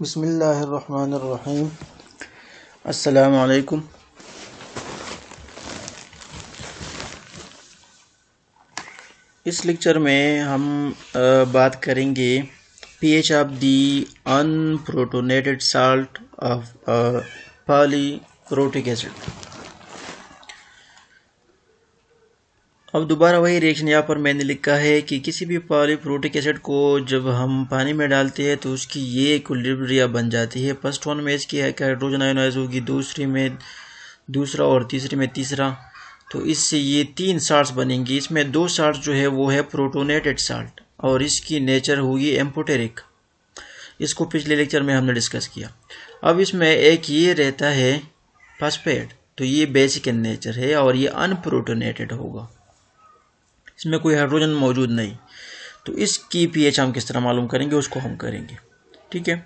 बिस्मिल्लाहिर्रहमानिर्रहीम। अस्सलामु अलैकुम। इस लेक्चर में हम बात करेंगे pH of the unprotonated salt of polyprotic acid. अब दोबारा वही रिएक्शन यहाँ पर मैंने लिखा है कि किसी भी पॉलीप्रोटिक एसिड को जब हम पानी में डालते हैं तो उसकी ये इक्विलिब्रिया बन जाती है। फर्स्ट वन में इसकी हाइड्रोजन आयोनाइज होगी, दूसरी में दूसरा और तीसरी में तीसरा। तो इससे ये तीन साल्ट्स बनेंगी। इसमें दो साल्ट जो है वो है प्रोटोनेटेड साल्ट और इसकी नेचर होगी एम्फोटेरिक। इसको पिछले लेक्चर में हमने डिस्कस किया। अब इसमें एक ये रहता है फास्फेट, तो ये बेसिक इन नेचर है और ये अनप्रोटोनेटेड होगा, इसमें कोई हाइड्रोजन मौजूद नहीं। तो इसकी पीएच हम किस तरह मालूम करेंगे उसको हम करेंगे, ठीक है।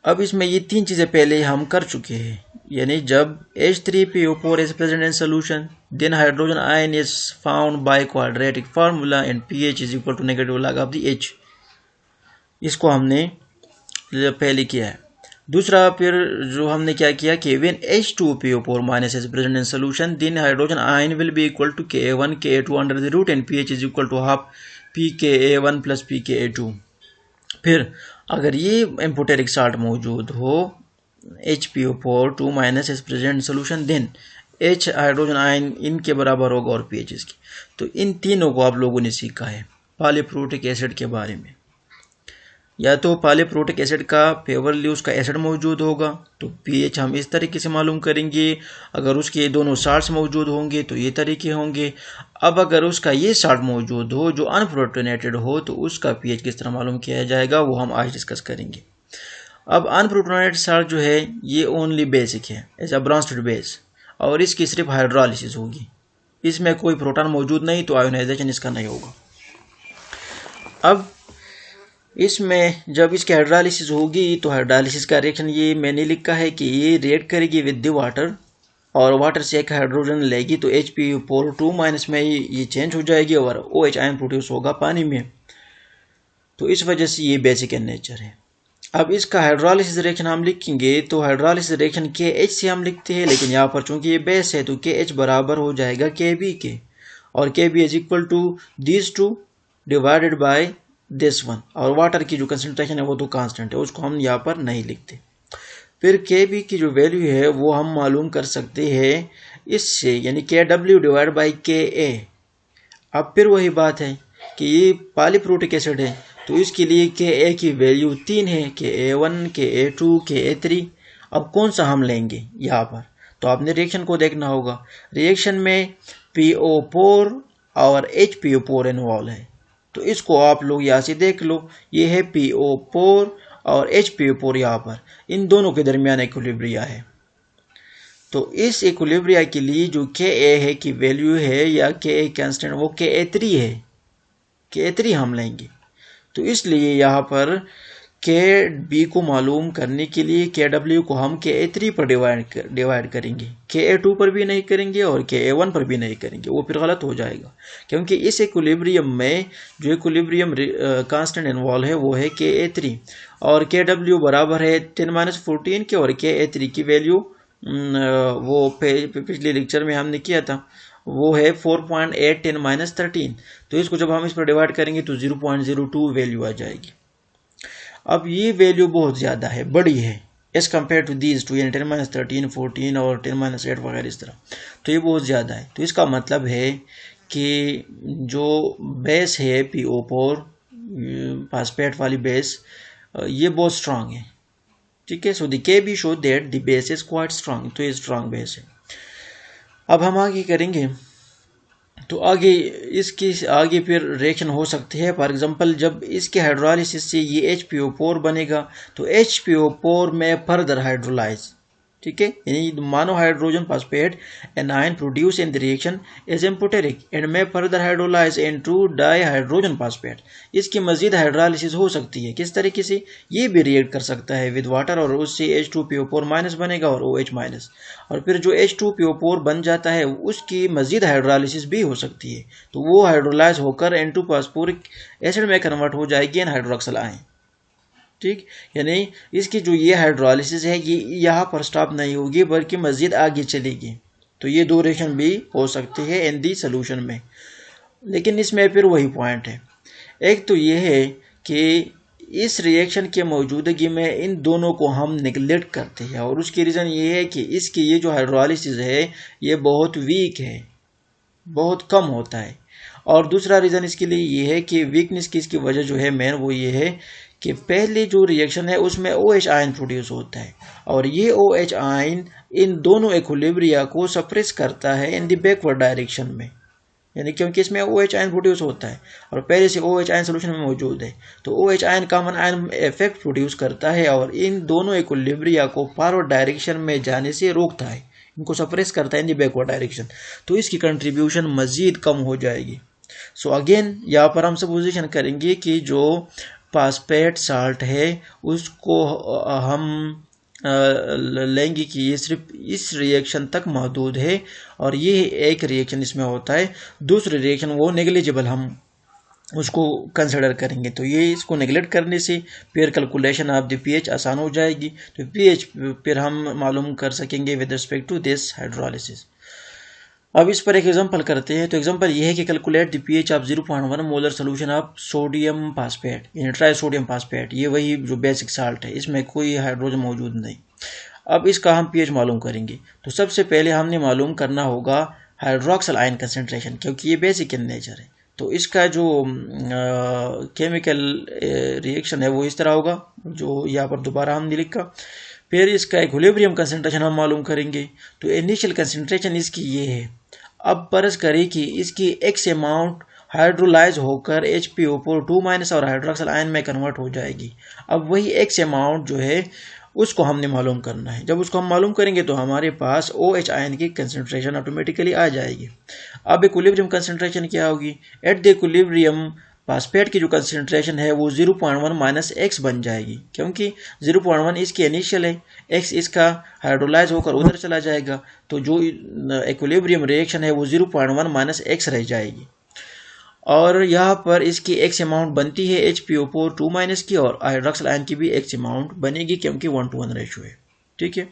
अब इसमें ये तीन चीज़ें पहले हम कर चुके हैं, यानी जब H3PO4 is present in solution then hydrogen ion is found by quadratic formula and pH is equal to negative log of the H। इसको हमने पहले किया है। दूसरा फिर जो हमने क्या किया कि when H2PO4 minus is present in solution then hydrogen ion will be equal to Ka1 Ka2 under the root and pH is equal to half pKa1 plus pKa2। फिर अगर ये एम्फोटेरिक साल्ट मौजूद हो HPO4 2 minus is present solution then H hydrogen ion इनके बराबर होगा और pH इसकी। तो इन तीनों को आप लोगों ने सीखा है पॉलीप्रोटिक एसिड के बारे में। या तो पॉलीप्रोटिक एसिड का फेवरली उसका एसिड मौजूद होगा तो pH हम इस तरीके से मालूम करेंगे। अगर उसके दोनों साल्ट्स मौजूद होंगे तो ये तरीके होंगे। अब अगर उसका ये साल्ट मौजूद हो जो अनप्रोटोनेटेड हो तो उसका pH किस तरह मालूम किया जाएगा वो हम आज डिस्कस करेंगे। अब अनप्रोटोनेटेड साल्ट जो है ये ओनली बेसिक है एज अ ब्रॉन्स्टेड बेस और इसकी सिर्फ हाइड्रोलिसिस होगी, इसमें कोई प्रोटॉन मौजूद नहीं तो आयोनाइजेशन इसका नहीं होगा। अब इसमें जब इसकी हाइड्रोलिसिस होगी तो हाइड्रोलिसिस का रिएक्शन ये मैंने लिखा है कि ये रिएक्ट करेगी विद द वाटर और वाटर से एक हाइड्रोजन लेगी तो HPO4 2 माइनस में ये चेंज हो जाएगी और OH आयन प्रोड्यूस होगा पानी में। तो इस वजह से ये बेसिक इन नेचर है। अब इसका हाइड्रोलिसिस रिएक्शन हम लिखेंगे तो हाइड्रोलिसिस रिएक्शन KH से हम लिखते हैं, लेकिन यहाँ पर चूंकि ये बेस है तो KH बराबर हो जाएगा KB के और KB is equal to this two divided by this one. और वाटर की जो कंसंट्रेशन है वो तो कांस्टेंट है, उसको हम यहाँ पर नहीं लिखते। फिर KB की जो वैल्यू है वो हम मालूम कर सकते हैं इससे, यानी KW डिवाइड बाई KA। अब फिर वही बात है कि ये पॉलीप्रोटिक एसिड है तो इसके लिए Ka की वैल्यू 3 है, Ka1 Ka2 Ka3। अब कौन सा हम लेंगे यहाँ पर, तो आपने रिएक्शन को देखना होगा। रिएक्शन में PO4 और HPO4 इन्वॉल्व है तो इसको आप लोग यहाँ से देख लो, ये है PO4 और HPO4, यहाँ पर इन दोनों के दरमियान इक्विलिब्रिया है। तो इस इक्विलिब्रिया के लिए जो Ka है की वैल्यू है या Ka कांस्टेंट वो Ka3 है, Ka3 हम लेंगे। तो इसलिए यहाँ पर KB को मालूम करने के लिए KW को हम Ka3 पर डिवाइड करेंगे, Ka2 पर भी नहीं करेंगे और Ka1 पर भी नहीं करेंगे, वो फिर गलत हो जाएगा। क्योंकि इस इक्विलिब्रियम में जो इक्विलिब्रियम कांस्टेंट इन्वॉल्व है वो है Ka3 और KW बराबर है 10-14 के और Ka3 की वैल्यू वो पिछले लेक्चर में हमने किया था वो है 4.8 10-13। तो इसको जब हम इस पर डिवाइड करेंगे तो 0.02 वैल्यू आ जाएगी। अब ये वैल्यू बहुत ज़्यादा है, बड़ी है as compare to these two, यानी 10-13 14 और 10-8 वगैरह इस तरह। तो ये बहुत ज़्यादा है। तो इसका मतलब है कि जो बेस है PO4 फास्फेट वाली बेस ये बहुत स्ट्रांग है, ठीक है। So the KB show that the base is quite strong, तो ये स्ट्रांग बेस है। अब हम आगे करेंगे तो आगे इसकी आगे फिर रिएक्शन हो सकती है। फॉर एग्जांपल जब इसके हाइड्रोलिसिस से ये HPO4 बनेगा तो HPO4 में फर्दर हाइड्रोलाइज, ठीक है, यानी मानो hydrogen phosphate an ion produce in the reaction is amphoteric and may further hydrolyze into dihydrogen phosphate. इसकी मजीद हाइड्रोलिसिस हो सकती है, किस तरीके से, ये भी रिएक्ट कर सकता है विद वाटर और उससे H2PO4 माइनस बनेगा और OH माइनस, और फिर जो H2PO4 बन जाता है उसकी मजीद हाइड्रोलिसिस भी हो सकती है तो वो हाइड्रोलाइज होकर N2 फास्फोरिक एसिड में कन्वर्ट हो जाएगी एन हाइड्रोक्सिल आयन। ठीक, यानी इसकी जो ये हाइड्रोलिसिस है ये यहाँ पर स्टॉप नहीं होगी बल्कि मज़ीद आगे चलेगी। तो ये दो रिएक्शन भी हो सकते हैं इन दी सोल्यूशन में। लेकिन इसमें फिर वही पॉइंट है, एक तो ये है कि इस रिएक्शन के मौजूदगी में इन दोनों को हम निगलेक्ट करते हैं, और उसकी रीज़न ये है कि इसकी ये जो हाइड्रोलिसिस है ये बहुत वीक है, बहुत कम होता है। और दूसरा रीज़न इसके लिए ये है कि वीकनेस की इसकी वजह जो है मेन वो ये है कि पहले जो रिएक्शन है उसमें OH आयन प्रोड्यूस होता है, और ये OH आयन इन दोनों इक्विलिब्रिया को सप्रेस करता है इन द बैकवर्ड डायरेक्शन में, यानी क्योंकि इसमें OH आयन प्रोड्यूस होता है और पहले से OH आयन सोल्यूशन में मौजूद है, तो OH ion common ion effect produce करता है और इन दोनों इक्विलिब्रिया को फॉरवर्ड डायरेक्शन में जाने से रोकता है, इनको सप्रेस करता है इन द बैकवर्ड डायरेक्शन। तो इसकी कंट्रीब्यूशन मज़ीद कम हो जाएगी। सो अगेन यहाँ पर हम सपोजिशन करेंगे कि जो फास्फेट साल्ट है उसको हम लेंगे कि ये सिर्फ इस रिएक्शन तक महदूद है और ये एक रिएक्शन इसमें होता है, दूसरी रिएक्शन वो नेग्लिजिबल हम उसको कंसिडर करेंगे। तो ये इसको नेग्लेक्ट करने से फिर कैलकुलेशन ऑफ द पीएच आसान हो जाएगी, तो पीएच फिर हम मालूम कर सकेंगे with respect to this hydrolysis. अब इस पर एक एग्जांपल करते हैं। तो एग्जांपल ये है कि calculate the pH of 0.1 molar solution of sodium phosphate यानी ट्राई सोडियम फास्फेट, ये वही जो बेसिक साल्ट है, इसमें कोई हाइड्रोजन मौजूद नहीं। अब इसका हम पीएच मालूम करेंगे। तो सबसे पहले हमने मालूम करना होगा हाइड्रोक्सिल आयन कंसेंट्रेशन, क्योंकि ये बेसिक इन नेचर है। तो इसका जो केमिकल रिएक्शन है वो इस तरह होगा, जो यहाँ पर दोबारा हमने लिखा। फिर इसका इक्विलिब्रियम कंसेंट्रेशन हम मालूम करेंगे। तो इनिशियल कंसेंट्रेशन इसकी ये है। अब फर्ज करें कि इसकी एक्स अमाउंट हाइड्रोलाइज होकर HPO4 और हाइड्रोक्सिल आयन में कन्वर्ट हो जाएगी। अब वही एक्स अमाउंट जो है उसको हमने मालूम करना है। जब उसको हम मालूम करेंगे तो हमारे पास OH आयन की कंसेंट्रेशन ऑटोमेटिकली आ जाएगी। अब इक्विलिब्रियम कंसेंट्रेशन क्या होगी? एट द इक्विलिब्रियम फास्फेट की जो कंसेंट्रेशन है वो 0.1 - x बन जाएगी, क्योंकि 0.1 इसकी इनिशियल है, x इसका हाइड्रोलाइज होकर उधर चला जाएगा, तो जो इक्विलिब्रियम रिएक्शन है वो 0.1 - x रह जाएगी। और यहाँ पर इसकी एक्स अमाउंट बनती है HPO4 की, और हाइड्रोक्सिल आयन की भी एक्स अमाउंट बनेगी क्योंकि 1:1 रेशो है। ठीक है,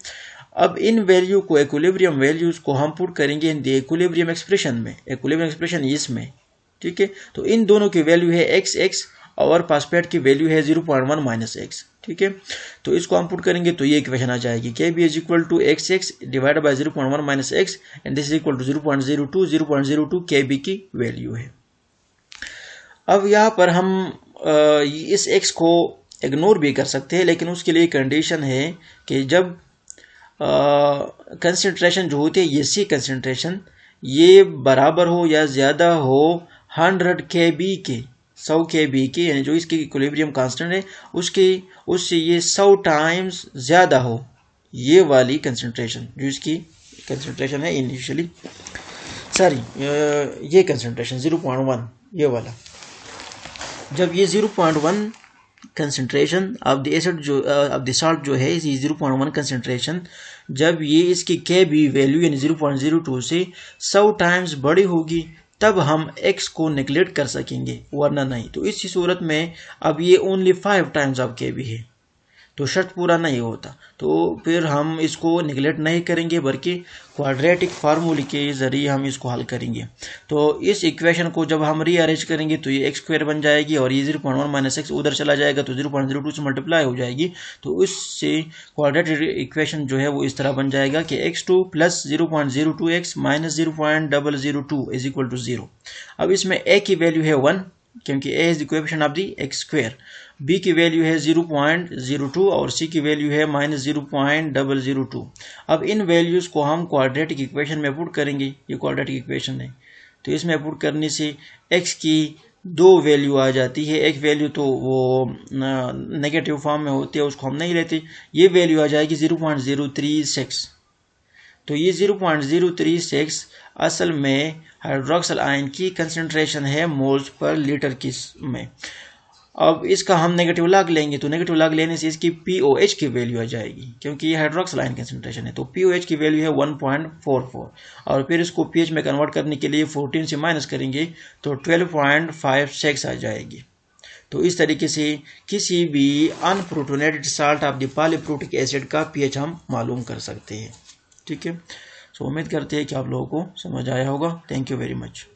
अब इन वैल्यू को इक्विलिब्रियम वैल्यूज को हम पुट करेंगे इन द इक्विलिब्रियम एक्सप्रेशन में। इक्विलिब्रियम एक्सप्रेशन इसमें, ठीक है, तो इन दोनों की वैल्यू है x और फास्फेट की वैल्यू है 0.1 - x। ठीक है, तो इसको हम पुट करेंगे तो ये इक्वेशन आ जाएगी Kb = XX divided by 0.1 - x and this is equal to 0.02 Kb की वैल्यू है। अब यहाँ पर हम इस x को इग्नोर भी कर सकते हैं, लेकिन उसके लिए कंडीशन है कि जब कंसंट्रेशन जो होती है ये सी कंसंट्रेशन ये बराबर हो या ज़्यादा हो 100 Kb के, 100 Kb के, यानी जो इसकी इक्विलिब्रियम कांस्टेंट है उससे ये 100 टाइम्स ज़्यादा हो, ये वाली कंसंट्रेशन जो इसकी कंसंट्रेशन है इनिशियली, सॉरी ये कंसंट्रेशन 0.1 ये वाला, जब ये 0.1 कंसंट्रेशन ऑफ द एसिड जो ऑफ द साल्ट जो है इसी 0.1 कंसंट्रेशन जब ये इसकी Kb वैल्यू यानी 0.02 से 100 टाइम्स बड़ी होगी तब हम x को नेग्लेक्ट कर सकेंगे, वरना नहीं। तो इसी सूरत में अब ये ओनली 5 टाइम्स ऑफ Kb है तो शर्त पूरा नहीं होता, तो फिर हम इसको निगलेक्ट नहीं करेंगे बल्कि क्वाड्रेटिक फार्मूले के ज़रिए हम इसको हल करेंगे। तो इस इक्वेशन को जब हम रीअरेंज करेंगे तो ये x² बन जाएगी और ये 0.1 - x उधर चला जाएगा तो 0.02 से मल्टीप्लाई हो जाएगी। तो इससे क्वाड्रेटिक इक्वेशन जो है वो इस तरह बन जाएगा कि x2 + 0.02x - 0.002 = 0। अब इसमें a की वैल्यू है 1 क्योंकि a is the coefficient of the x², b की वैल्यू है 0.02 और c की वैल्यू है -0.002। अब इन वैल्यूज़ को हम क्वाड्रेटिक इक्वेशन में पुट करेंगे, ये क्वाड्रेटिक इक्वेशन है, तो इसमें पुट करने से x की दो वैल्यू आ जाती है। एक वैल्यू तो वो नेगेटिव फॉर्म में होती है, उसको हम नहीं लेते, ये वैल्यू आ जाएगी 0.036। तो ये 0.036 असल में हाइड्रोक्सिल आयन की कंसंट्रेशन है मोल्स पर लीटर की में। अब इसका हम नेगेटिव लॉग लेंगे तो नेगेटिव लॉग लेने से इसकी POH की वैल्यू आ जाएगी क्योंकि ये हाइड्रोक्सिल आयन कंसंट्रेशन है, तो POH की वैल्यू है 1.44 और फिर इसको pH में कन्वर्ट करने के लिए 14 से माइनस करेंगे तो 12.56 आ जाएगी। तो इस तरीके से किसी भी अनप्रोटोनेटेड साल्ट ऑफ द पॉलीफ्रूटिक एसिड का pH हम मालूम कर सकते हैं। ठीक है, सो उम्मीद करते हैं कि आप लोगों को समझ आया होगा। Thank you very much.